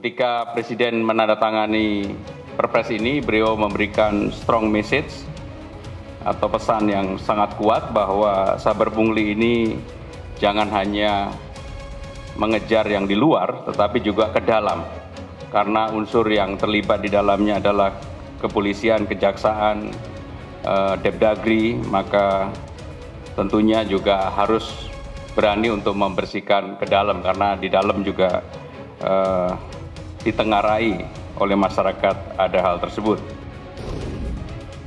Ketika Presiden menandatangani Perpres ini, beliau memberikan strong message atau pesan yang sangat kuat bahwa saber pungli ini jangan hanya mengejar yang di luar, tetapi juga ke dalam. Karena unsur yang terlibat di dalamnya adalah kepolisian, kejaksaan, Depdagri, maka tentunya juga harus berani untuk membersihkan ke dalam, karena di dalam juga ditengarai oleh masyarakat ada hal tersebut.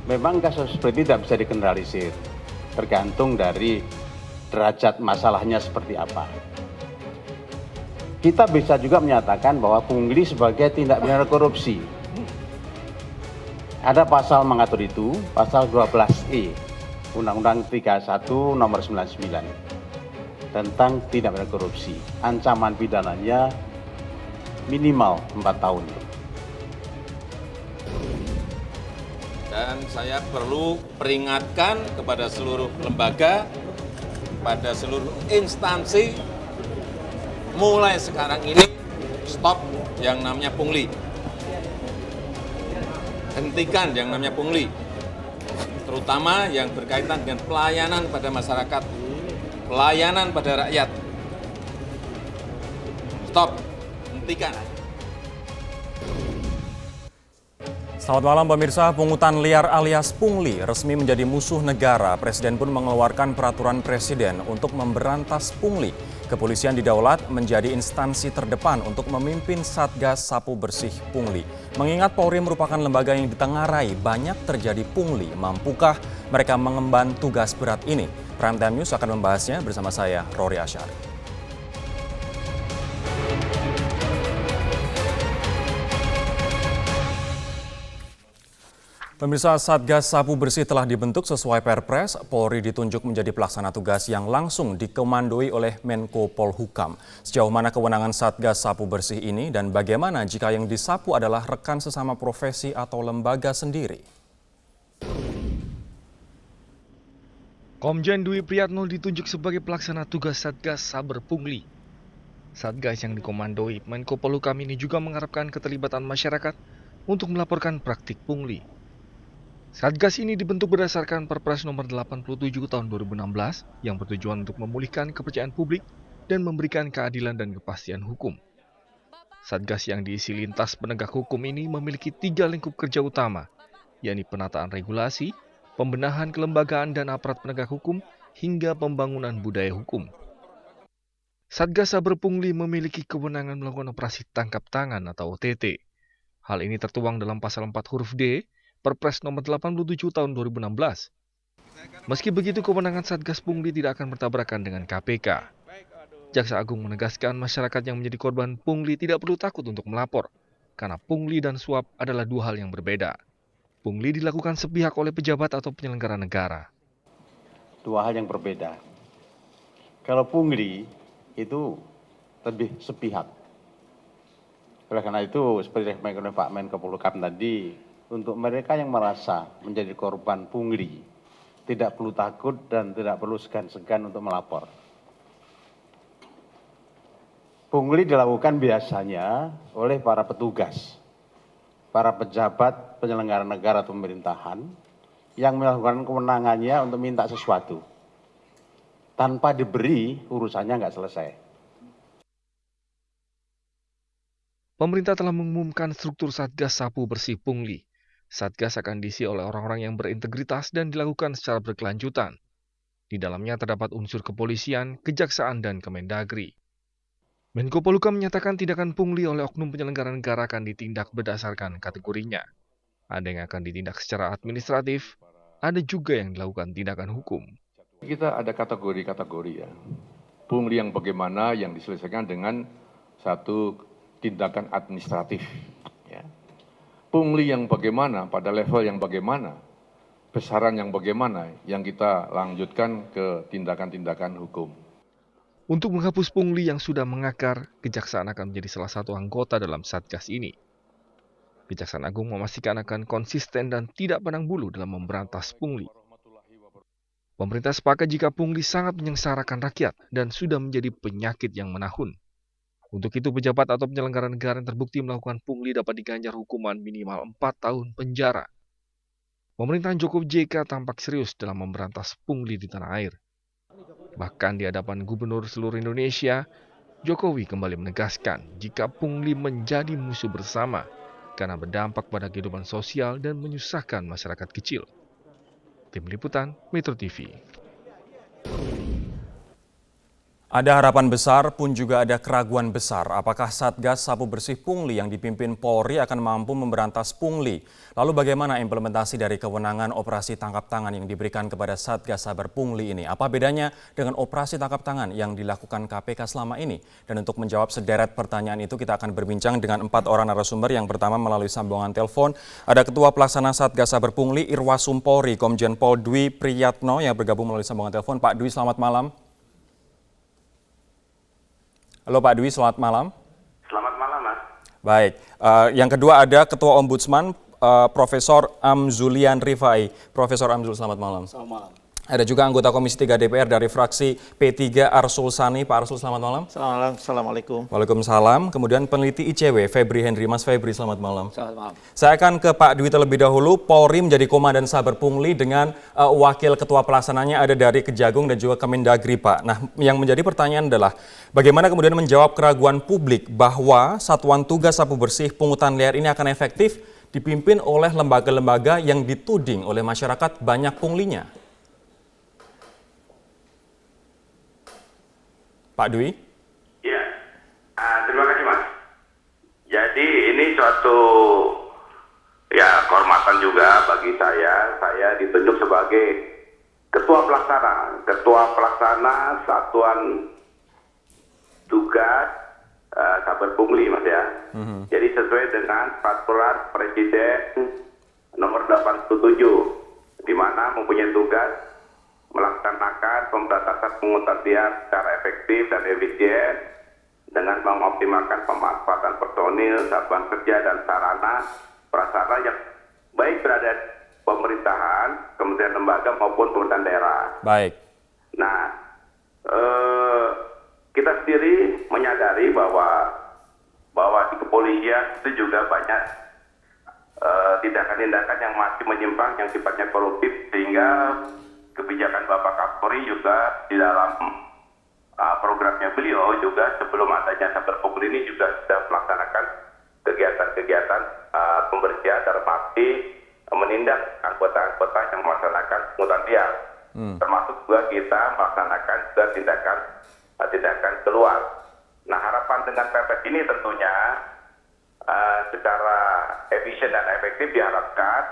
Memang kasus seperti ini tidak bisa digeneralisir, tergantung dari derajat masalahnya seperti apa. Kita bisa juga menyatakan bahwa pungli sebagai tindak pidana korupsi. Ada pasal mengatur itu, pasal 12E, Undang-Undang 31 nomor 99, tentang tindak pidana korupsi. Ancaman pidananya minimal 4 tahun. Dan saya perlu peringatkan kepada seluruh lembaga, pada seluruh instansi, mulai sekarang ini stop yang namanya pungli. Hentikan yang namanya pungli, terutama yang berkaitan dengan pelayanan pada masyarakat, pelayanan pada rakyat. Stop, hentikan. Selamat malam pemirsa, pungutan liar alias pungli resmi menjadi musuh negara. Presiden pun mengeluarkan peraturan presiden untuk memberantas pungli. Kepolisian didaulat menjadi instansi terdepan untuk memimpin Satgas Sapu Bersih Pungli. Mengingat Polri merupakan lembaga yang ditengarai banyak terjadi pungli, mampukah mereka mengemban tugas berat ini? Prime Time News akan membahasnya bersama saya, Rory Asyari. Pemirsa, Satgas Sapu Bersih telah dibentuk sesuai Perpres. Polri ditunjuk menjadi pelaksana tugas yang langsung dikomandoi oleh Menko Polhukam. Sejauh mana kewenangan Satgas Sapu Bersih ini dan bagaimana jika yang disapu adalah rekan sesama profesi atau lembaga sendiri? Komjen Dwi Priyatno ditunjuk sebagai pelaksana tugas Satgas Saber Pungli. Satgas yang dikomandoi Menko Polhukam ini juga mengharapkan keterlibatan masyarakat untuk melaporkan praktik pungli. Satgas ini dibentuk berdasarkan Perpres nomor 87 tahun 2016 yang bertujuan untuk memulihkan kepercayaan publik dan memberikan keadilan dan kepastian hukum. Satgas yang diisi lintas penegak hukum ini memiliki 3 lingkup kerja utama, yakni penataan regulasi, pembenahan kelembagaan dan aparat penegak hukum, hingga pembangunan budaya hukum. Satgas Saber Pungli memiliki kewenangan melakukan operasi tangkap tangan atau OTT. Hal ini tertuang dalam pasal 4 huruf D, Perpres nomor 87 tahun 2016. Meski begitu, kewenangan Satgas Pungli tidak akan bertabrakan dengan KPK. Jaksa Agung menegaskan masyarakat yang menjadi korban pungli tidak perlu takut untuk melapor, karena pungli dan suap adalah 2 hal yang berbeda. Pungli dilakukan sepihak oleh pejabat atau penyelenggara negara. 2 hal yang berbeda. Kalau pungli itu lebih sepihak. Oleh karena itu, seperti yang Pak Menko Polhukam tadi, untuk mereka yang merasa menjadi korban pungli, tidak perlu takut dan tidak perlu segan-segan untuk melapor. Pungli dilakukan biasanya oleh para petugas, para pejabat penyelenggara negara atau pemerintahan yang melakukan kewenangannya untuk minta sesuatu. Tanpa diberi, urusannya nggak selesai. Pemerintah telah mengumumkan struktur Satgas Sapu Bersih Pungli. Satgas akan diisi oleh orang-orang yang berintegritas dan dilakukan secara berkelanjutan. Di dalamnya terdapat unsur kepolisian, kejaksaan, dan Kemendagri. Menko Polhukam menyatakan tindakan pungli oleh oknum penyelenggara negara akan ditindak berdasarkan kategorinya. Ada yang akan ditindak secara administratif, ada juga yang dilakukan tindakan hukum. Kita ada kategori-kategori ya. Pungli yang bagaimana yang diselesaikan dengan satu tindakan administratif. Ya. Pungli yang bagaimana, pada level yang bagaimana, besaran yang bagaimana, yang kita lanjutkan ke tindakan-tindakan hukum. Untuk menghapus pungli yang sudah mengakar, Kejaksaan akan menjadi salah satu anggota dalam Satgas ini. Kejaksaan Agung memastikan akan konsisten dan tidak pandang bulu dalam memberantas pungli. Pemerintah sepakat jika pungli sangat menyengsarakan rakyat dan sudah menjadi penyakit yang menahun. Untuk itu, pejabat atau penyelenggara negara yang terbukti melakukan pungli dapat diganjar hukuman minimal 4 tahun penjara. Pemerintahan Jokowi JK tampak serius dalam memberantas pungli di tanah air. Bahkan di hadapan gubernur seluruh Indonesia, Jokowi kembali menegaskan jika pungli menjadi musuh bersama karena berdampak pada kehidupan sosial dan menyusahkan masyarakat kecil. Tim Liputan Metro TV. Ada harapan besar pun juga ada keraguan besar. Apakah Satgas Sapu Bersih Pungli yang dipimpin Polri akan mampu memberantas pungli? Lalu bagaimana implementasi dari kewenangan operasi tangkap tangan yang diberikan kepada Satgas Saber Pungli ini? Apa bedanya dengan operasi tangkap tangan yang dilakukan KPK selama ini? Dan untuk menjawab sederet pertanyaan itu, kita akan berbincang dengan 4 orang narasumber. Yang pertama melalui sambungan telepon, ada Ketua Pelaksana Satgas Saber Pungli Irwasum Polri, Komjen Pol Dwi Priyatno yang bergabung melalui sambungan telepon. Pak Dwi, selamat malam. Halo Pak Dwi, selamat malam. Selamat malam, Mas. Baik, yang kedua ada Ketua Ombudsman Profesor Amzulian Rifai. Profesor Amzul, selamat malam. Selamat malam. Ada juga anggota Komisi 3 DPR dari fraksi P3 Arsul Sani. Pak Arsul, selamat malam. Selamat malam. Assalamualaikum. Waalaikumsalam. Kemudian peneliti ICW Febri Henry. Mas Febri, selamat malam. Selamat malam. Saya akan ke Pak Dwi terlebih dahulu. Polri menjadi Komandan Saber Pungli dengan wakil ketua pelaksananya ada dari Kejagung dan juga Kemendagri, Pak. Nah, yang menjadi pertanyaan adalah bagaimana kemudian menjawab keraguan publik bahwa Satuan Tugas Sapu Bersih Pungutan Liar ini akan efektif dipimpin oleh lembaga-lembaga yang dituding oleh masyarakat banyak punglinya. Pak Dwi? Ya, terima kasih, Mas. Jadi ini suatu kehormatan juga bagi saya. Saya ditunjuk sebagai Ketua Pelaksana Satuan Tugas Saber Pungli, Mas ya. Jadi sesuai dengan Peraturan Presiden Nomor 87, di mana mempunyai tugas melaksanakan pemberantasan pungutan liar secara efektif dan efisien dengan mengoptimalkan pemanfaatan personil, satuan kerja dan sarana prasarana yang baik berada di pemerintahan, kementerian lembaga maupun pemerintahan daerah. Baik. Nah, kita sendiri menyadari bahwa di kepolisian itu juga banyak tindakan-tindakan yang masih menyimpang, yang sifatnya koruptif, sehingga kebijakan Bapak Kapolri juga di dalam programnya beliau juga sebelum adanya Saber Pungli ini juga sudah melaksanakan kegiatan-kegiatan pembersihan dalam arti menindak anggota-anggota yang melaksanakan pungutan liar. Termasuk juga kita melaksanakan juga tindakan keluar. Nah, harapan dengan perpres ini tentunya secara efisien dan efektif diharapkan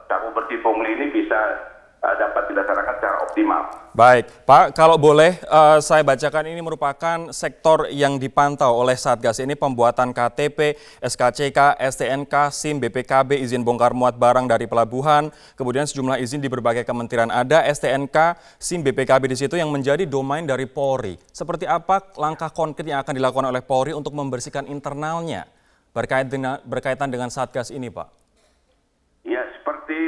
Sapu Bersih Pungli ini bisa dapat dilaksanakan secara optimal. Baik, Pak, kalau boleh saya bacakan, ini merupakan sektor yang dipantau oleh Satgas. Ini pembuatan KTP, SKCK, STNK, SIM, BPKB, izin bongkar muat barang dari pelabuhan, kemudian sejumlah izin di berbagai kementerian ada, STNK, SIM, BPKB di situ yang menjadi domain dari Polri. Seperti apa langkah konkret yang akan dilakukan oleh Polri untuk membersihkan internalnya berkaitan dengan Satgas ini, Pak? Ya, seperti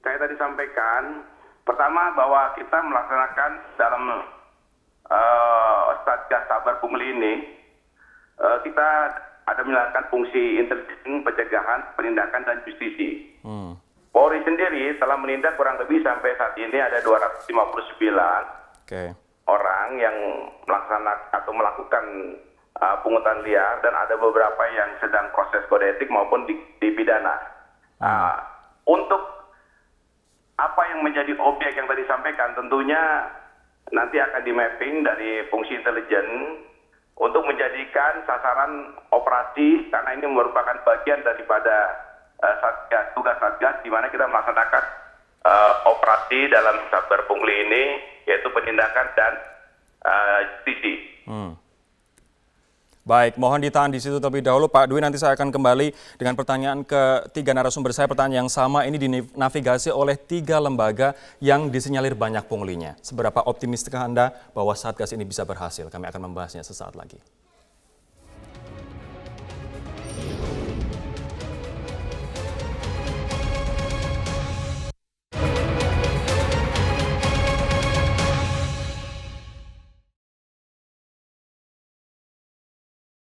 saya tadi sampaikan, pertama bahwa kita melaksanakan dalam Satgas Saber Pungli ini, kita ada menjalankan fungsi intelijen, pencegahan, penindakan, dan justisi. Polri sendiri telah menindak kurang lebih sampai saat ini ada 259 orang yang melaksanakan atau melakukan pungutan liar, dan ada beberapa yang sedang proses kode etik maupun dipidana. Untuk apa yang menjadi objek yang tadi disampaikan, tentunya nanti akan di-mapping dari fungsi intelijen untuk menjadikan sasaran operasi, karena ini merupakan bagian daripada tugas Satgas, di mana kita melaksanakan operasi dalam Saber Pungli ini, yaitu penindakan dan justisi. Baik, mohon ditahan di situ terlebih dahulu, Pak Dwi. Nanti saya akan kembali dengan pertanyaan ketiga narasumber saya. Pertanyaan yang sama ini dinavigasi oleh 3 lembaga yang disinyalir banyak punglinya. Seberapa optimistikah Anda bahwa Satgas ini bisa berhasil? Kami akan membahasnya sesaat lagi.